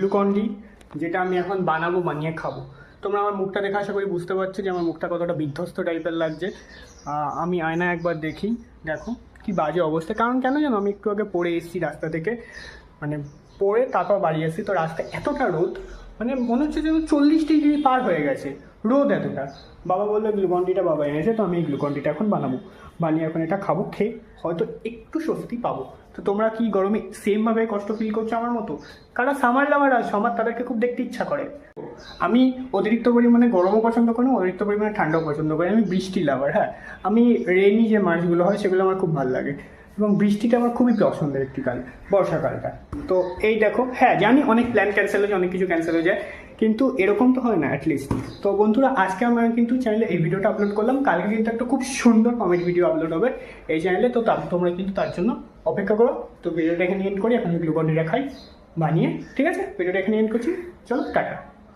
Glucon D, যেটা আমি এখন বানাবো, বানিয়ে খাবো। তোমরা আমার মুখটা দেখে আশা করি বুঝতে পারছো যে আমার মুখটা কতটা বিধ্বস্ত টাইপের লাগছে। আমি আয়না একবার দেখি, দেখো কি বাজে অবস্থা। কারণ কেন জানো, আমি একটু আগে পড়ে এসেছি রাস্তা থেকে, মানে পড়ে তারপর বাড়ি এসেছি। তো রাস্তায় এতটা রোদ, মানে মনে হচ্ছে যেন 40 ডিগ্রি পার হয়ে গেছে রোদ এতটা। বাবা বললো গ্লুকন ডিটা বাবা এনেছে, তো আমি এই গ্লুকন ডিটা এখন বানাবো, বানিয়ে এখন এটা খাবো, খেয়ে হয়তো একটু স্বস্তি পাবো। তো তোমরা কি গরমে সেমভাবে কষ্ট ফিল করছো আমার মতো? কারণ সামার লাভার আর সামার তাদেরকে খুব দেখতে ইচ্ছা করে। আমি অতিরিক্ত পরিমাণে গরমও পছন্দ করি না, অতিরিক্ত পরিমাণে ঠান্ডাও পছন্দ করি। আমি বৃষ্টি লাভার। হ্যাঁ, আমি রেনি যে মাসগুলো হয় সেগুলো আমার খুব ভালো লাগে, এবং বৃষ্টিটা আমার খুবই পছন্দের একটি কাল, বর্ষাকালটা। তো এই দেখো, হ্যাঁ জানি অনেক প্ল্যান ক্যান্সেল হয়ে যায়, অনেক কিছু ক্যান্সেল হয়ে যায়, কিন্তু এরকম তো হয় না অ্যাটলিস্ট। তো বন্ধুরা, আজকে আমরা কিন্তু চ্যানেলে এই ভিডিওটা আপলোড করলাম, কালকে কিন্তু একটা খুব সুন্দর কমেডি ভিডিও আপলোড হবে এই চ্যানেলে। তো তোমরা কিন্তু তার জন্য অপেক্ষা করো। তো ভিডিওটা এখানে এন্ড করি, এখন গ্লুকন ডিটা খাই বানিয়ে, ঠিক আছে? ভিডিওটা এখানে এন্ড করছি, চলো টাটা।